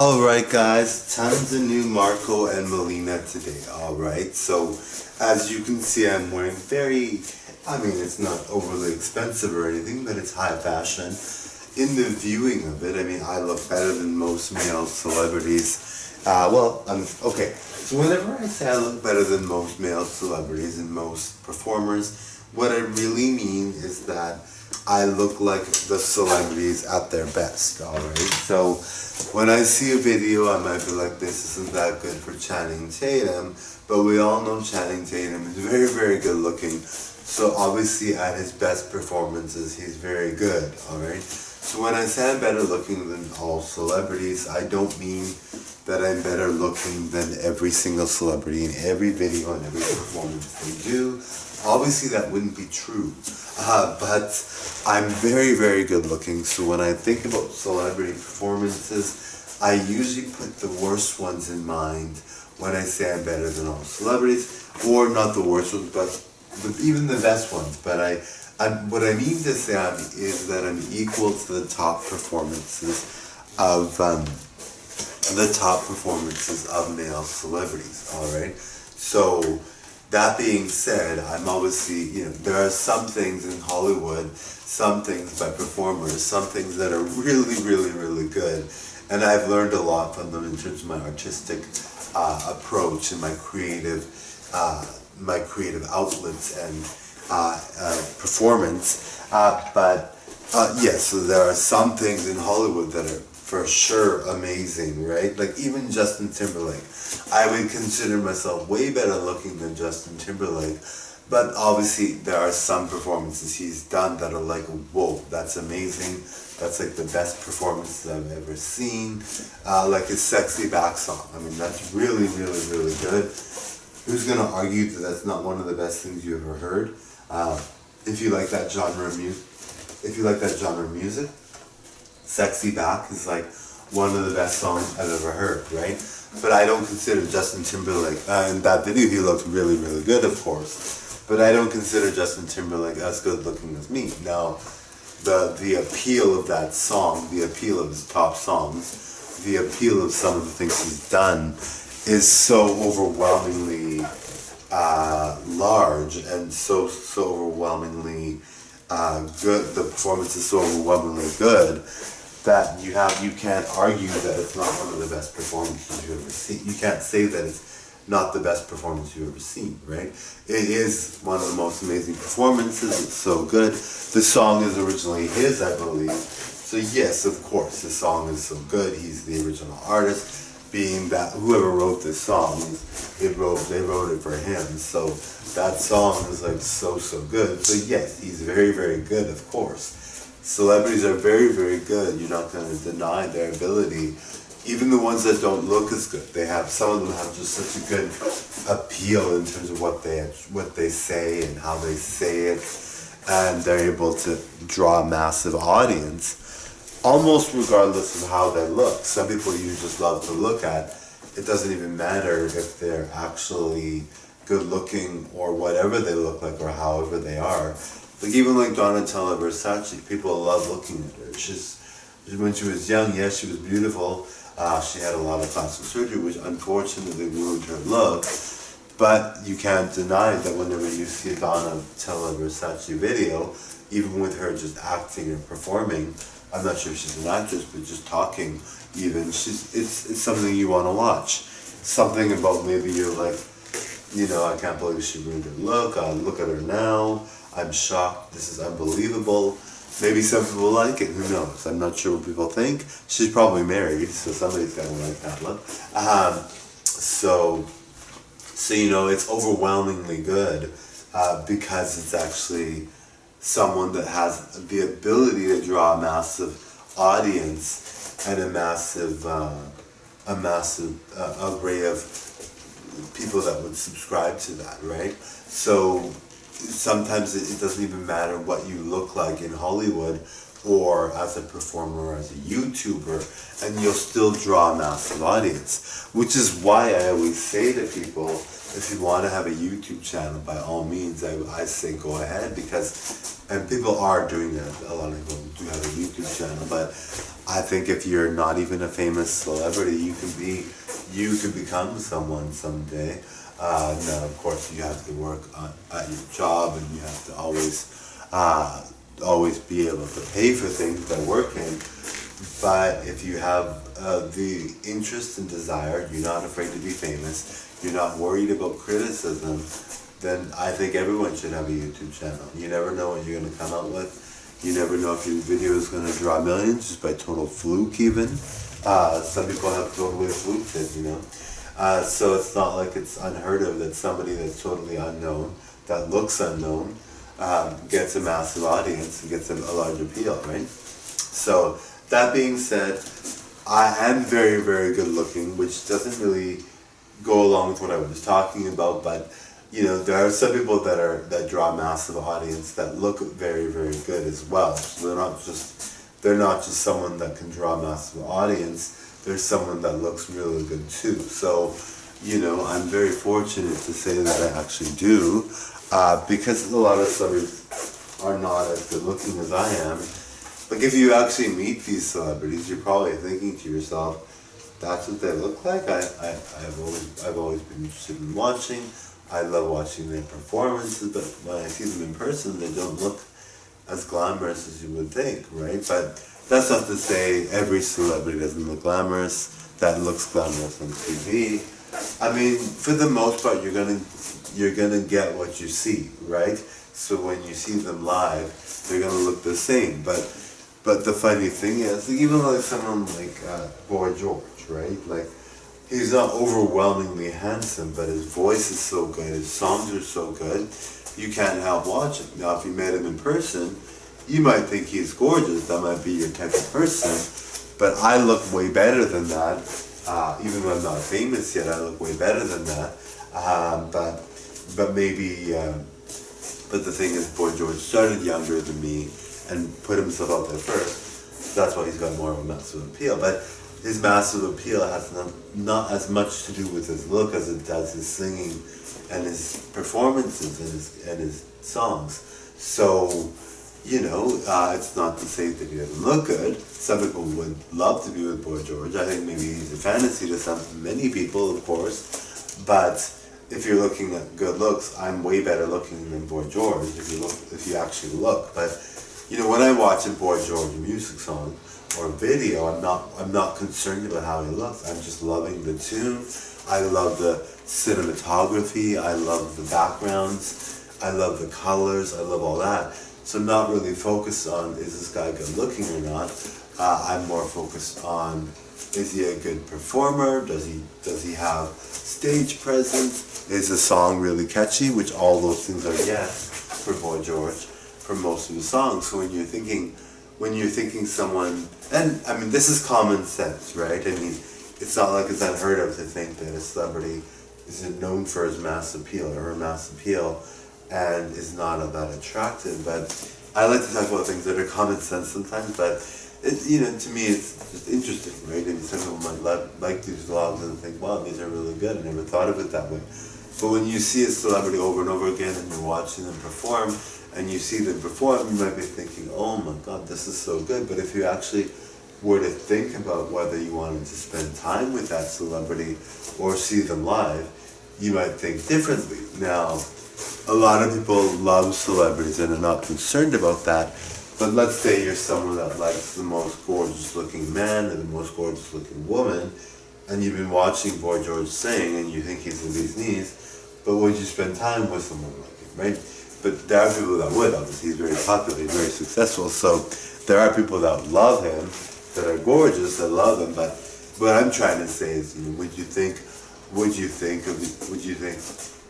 Alright guys, tons of new Marco and Melina today, alright? So, as you can see, I'm wearing it's not overly expensive or anything, but it's high fashion. In the viewing of it, I look better than most male celebrities. Okay, so whenever I say I look better than most male celebrities and most performers, what I really mean is that I look like the celebrities at their best, alright? So when I see a video, I might be like, this isn't that good for Channing Tatum, but we all know Channing Tatum is very, very good looking. So obviously at his best performances, he's very good, alright? So when I say I'm better looking than all celebrities, I don't mean that I'm better looking than every single celebrity in every video and every performance they do. Obviously that wouldn't be true, but I'm very, very good looking. So when I think about celebrity performances, I usually put the worst ones in mind when I say I'm better than all celebrities, or not the worst ones, but even the best ones. But what I mean to say is that I'm equal to the top performances of male celebrities. All right, so. That being said, I'm obviously, there are some things in Hollywood, some things by performers, some things that are really, really, really good. And I've learned a lot from them in terms of my artistic approach and my creative outlets and performance. Yes, so there are some things in Hollywood that are for sure amazing, right? Like even Justin Timberlake. I would consider myself way better looking than Justin Timberlake, but obviously there are some performances he's done that are like, whoa, that's amazing. That's like the best performances I've ever seen. Like his Sexy Back song. That's really, really, really good. Who's gonna argue that that's not one of the best things you ever heard? If you like that genre of music, Sexy Back is like one of the best songs I've ever heard, right? But I don't consider Justin Timberlake, in that video he looked really, really good, of course, but I don't consider Justin Timberlake as good looking as me. Now, the appeal of that song, the appeal of his top songs, the appeal of some of the things he's done is so overwhelmingly large and so overwhelmingly good. The performance is so overwhelmingly good that you can't argue that it's not one of the best performances you've ever seen. You can't say that it's not the best performance you've ever seen, right? It is one of the most amazing performances. It's so good. The song is originally his, I believe. So yes, of course, the song is so good. He's the original artist. Being that whoever wrote this song, they wrote it for him. So that song is like so good. So yes, he's very, very good, of course. Celebrities are very, very good. You're not going to deny their ability. Even the ones that don't look as good, some of them have just such a good appeal in terms of what they say and how they say it, and they're able to draw a massive audience, almost regardless of how they look. Some people you just love to look at. It doesn't even matter if they're actually good looking or whatever they look like or however they are. Like even like Donatella Versace, people love looking at her. When she was young, yes, she was beautiful. She had a lot of plastic surgery, which unfortunately ruined her look. But you can't deny that whenever you see a Donatella Versace video, even with her just acting and performing, I'm not sure if she's an actress, but just talking, even it's something you want to watch. Something about maybe you're like, I can't believe she ruined her look. Look at her now. I'm shocked. This is unbelievable. Maybe some people like it. Who knows? I'm not sure what people think. She's probably married, so somebody's got to like that look. So it's overwhelmingly good because it's actually someone that has the ability to draw a massive audience and a massive array of people that would subscribe to that, right? So sometimes it doesn't even matter what you look like in Hollywood or as a performer or as a YouTuber, and you'll still draw a massive audience, which is why I always say to people if you want to have a YouTube channel, by all means, I say go ahead, because, and people are doing that. A lot of people do have a YouTube channel, but I think if you're not even a famous celebrity, you could become someone someday. Now, of course, you have to work at your job, and you have to always be able to pay for things by working. But if you have the interest and desire, you're not afraid to be famous, you're not worried about criticism, then I think everyone should have a YouTube channel. You never know what you're going to come out with. You never know if your video is going to draw millions just by total fluke even. Some people have totally fluked it, you know. So it's not like it's unheard of that somebody that's totally unknown, that looks unknown, gets a massive audience and gets a large appeal, right? So that being said, I am very, very good looking, which doesn't really go along with what I was talking about, but you know, there are some people that draw a massive audience that look very, very good as well. So they're not just someone that can draw a massive audience, they're someone that looks really good too. So, you know, I'm very fortunate to say that I actually do, because a lot of celebrities are not as good looking as I am. Like, if you actually meet these celebrities, you're probably thinking to yourself, that's what they look like. I've always been interested in watching. I love watching their performances, but when I see them in person, they don't look as glamorous as you would think, right? But that's not to say every celebrity doesn't look glamorous, that looks glamorous on TV. I mean, for the most part, you're gonna get what you see, right? So when you see them live, they're gonna look the same. But the funny thing is, even like someone like Boy George, right? Like, he's not overwhelmingly handsome, but his voice is so good, his songs are so good, you can't help watching. Now, if you met him in person, you might think he's gorgeous, that might be your type of person, but I look way better than that. Even though I'm not famous yet, I look way better than that. But the thing is, Boy George started younger than me and put himself out there first. That's why he's got more of a massive appeal. But his massive appeal has not as much to do with his look as it does his singing and his performances and his songs. So, you know, it's not to say that he doesn't look good. Some people would love to be with Boy George. I think maybe he's a fantasy to many people, of course. But if you're looking at good looks, I'm way better looking than Boy George if you actually look. But you know, when I watch a Boy George music song or a video, I'm not concerned about how he looks. I'm just loving the tune. I love the cinematography. I love the backgrounds. I love the colors. I love all that. So I'm not really focused on, is this guy good looking or not. I'm more focused on, is he a good performer? Does he have stage presence? Is the song really catchy? Which all those things are yes for Boy George, for most of the songs. So when you're thinking someone, and I mean, this is common sense, right? I mean, it's not like it's unheard of to think that a celebrity is known for his mass appeal or her mass appeal and is not that attractive. But I like to talk about things that are common sense sometimes, but you know, to me it's just interesting, right? And some people might like these vlogs and think, wow, these are really good. I never thought of it that way. But when you see a celebrity over and over again and you're watching them perform, and you see them perform, you might be thinking, oh my God, this is so good. But if you actually were to think about whether you wanted to spend time with that celebrity or see them live, you might think differently. Now, a lot of people love celebrities and are not concerned about that. But let's say you're someone that likes the most gorgeous looking man and the most gorgeous looking woman, and you've been watching Boy George sing and you think he's the bee's knees, but would you spend time with someone like him, right? But there are people that would, obviously. He's very popular, he's very successful, so there are people that love him, that are gorgeous, that love him, but what I'm trying to say is, you know, would you think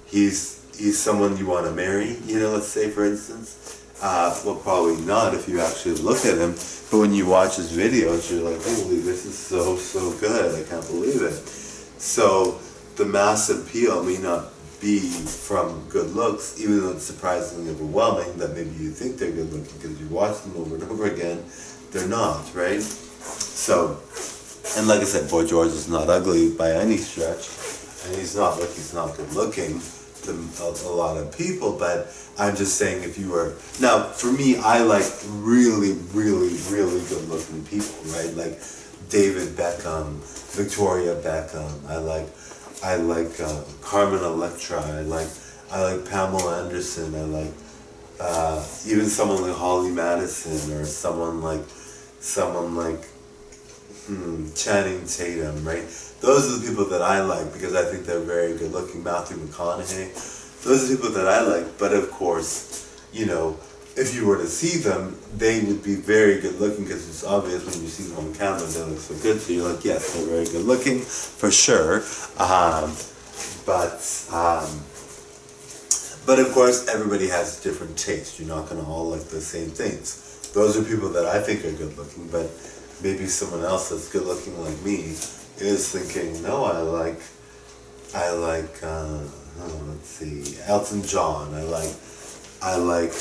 he's someone you want to marry, you know, let's say, for instance? Well, probably not if you actually look at him, but when you watch his videos, you're like, holy, this is so good, I can't believe it. So the mass appeal may not be from good looks, even though it's surprisingly overwhelming that maybe you think they're good looking because you watch them over and over again. They're not, right? So, and like I said, Boy George is not ugly by any stretch. and he's not good looking to a lot of people, but I'm just saying if you were, now for me, I like really, really, really good looking people, right? Like David Beckham, Victoria Beckham, I like Carmen Electra, I like Pamela Anderson, I like even someone like Holly Madison, or someone like Channing Tatum, right? Those are the people that I like because I think they're very good looking. Matthew McConaughey. Those are the people that I like. But of course, you know, if you were to see them, they would be very good looking because it's obvious when you see them on camera, they look so good. So you're like, yes, they're very good looking for sure. But of course, everybody has different taste. You're not going to all like the same things. Those are people that I think are good looking, but maybe someone else that's good looking like me is thinking, no, I like, let's see, Elton John. I like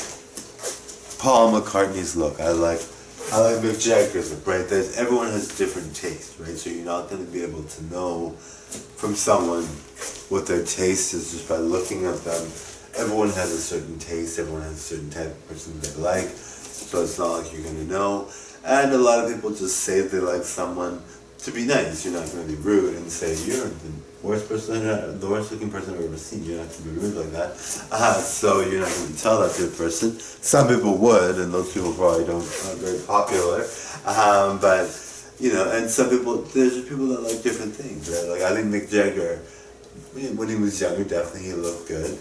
Paul McCartney's look. I like Mick Jagger's look, right? Everyone has different taste, right? So you're not going to be able to know from someone what their taste is just by looking at them. Everyone has a certain taste. Everyone has a certain type of person they like. So it's not like you're going to know. And a lot of people just say they like someone to be nice. You're not going to be rude and say you're the worst looking person I've ever seen. You're not going to be rude like that. So you're not going to tell that to a person. Some people would, and those people probably aren't very popular. But you know, and some people, there's just people that like different things, right? Like I think Mick Jagger, when he was younger, definitely he looked good,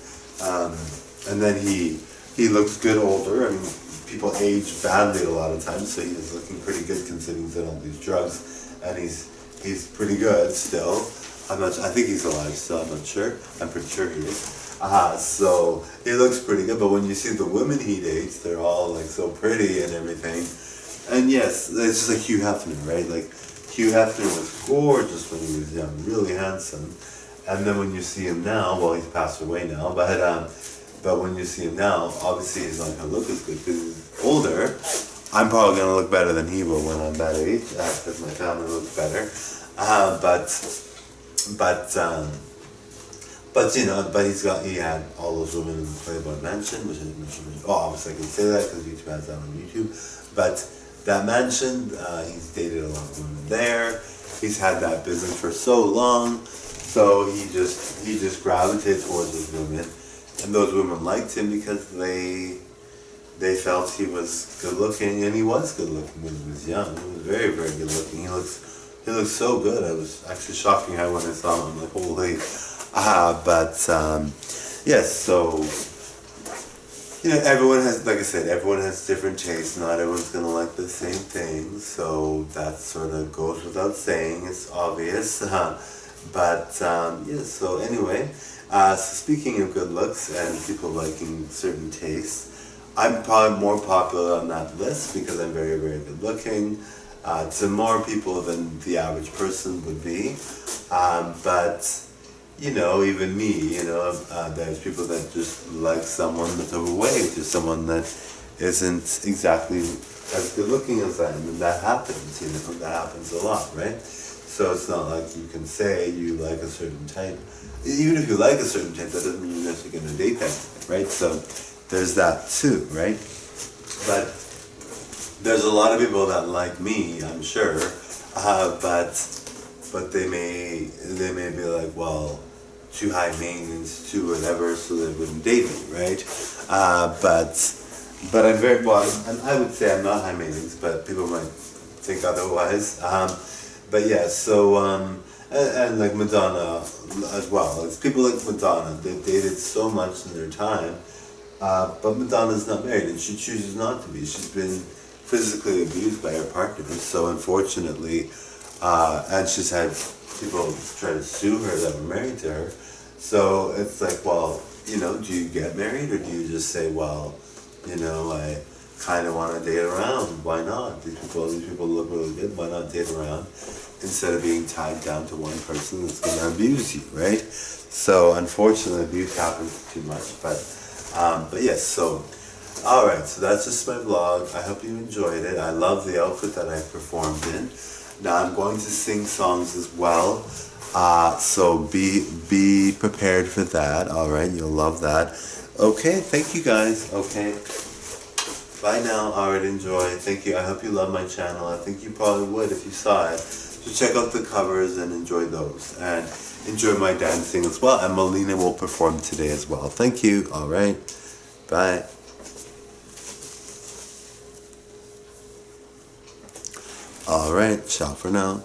and then he looks good older. I mean, people age badly a lot of times, so he's looking pretty good considering he's on all these drugs, and he's pretty good still. I think he's alive still. I'm not sure. I'm pretty sure he is. So he looks pretty good. But when you see the women he dates, they're all like so pretty and everything. And yes, it's just like Hugh Hefner, right? Like Hugh Hefner was gorgeous when he was young, really handsome. And then when you see him now, well, he's passed away now, but when you see him now, obviously he's not going to look as good because he's older. I'm probably going to look better than he will when I'm that age, because my family looks better. But you know, he had all those women in the Playboy Mansion, which obviously I can say that because YouTube has that on YouTube. But that mansion, he's dated a lot of women there. He's had that business for so long, so he just gravitated towards those women, and those women liked him because they felt he was good looking, and he was good looking when he was young. He was very, very good looking. He looks so good. I was actually shocking how when I saw him, I'm like, holy. Yes, so, you know, everyone has, like I said, everyone has different tastes. Not everyone's going to like the same things, so that sort of goes without saying. It's obvious. So anyway, so speaking of good looks and people liking certain tastes, I'm probably more popular on that list because I'm very, very good looking to more people than the average person would be. But you know, even me, you know, there's people that just like someone that's overweight, or someone that isn't exactly as good looking as I am, and that happens, you know, that happens a lot, right? So it's not like you can say you like a certain type. Even if you like a certain type, that doesn't mean you're necessarily going to date that, right? So there's that too, right? But there's a lot of people that like me, I'm sure, but they may be like, well, too high maintenance, too whatever, so they wouldn't date me, right? But I'm very, well, I would say I'm not high maintenance, but people might think otherwise. But yeah, so, and like Madonna as well. It's people like Madonna, they've dated so much in their time, but Madonna's not married, and she chooses not to be. She's been physically abused by her partners, so unfortunately, and she's had people try to sue her that were married to her. So it's like, well, you know, do you get married, or do you just say, well, you know, I kind of want to date around. Why not? These people look really good. Why not date around instead of being tied down to one person that's going to abuse you, right? So unfortunately, abuse happens too much. But yes. So all right. So that's just my vlog. I hope you enjoyed it. I love the outfit that I performed in. Now I'm going to sing songs as well. So be prepared for that. All right, you'll love that. Okay, thank you guys. Okay, bye now. All right, enjoy. Thank you. I hope you love my channel. I think you probably would if you saw it. So check out the covers and enjoy those, and enjoy my dancing as well. And Melina will perform today as well. Thank you. All right, bye. All right, ciao for now.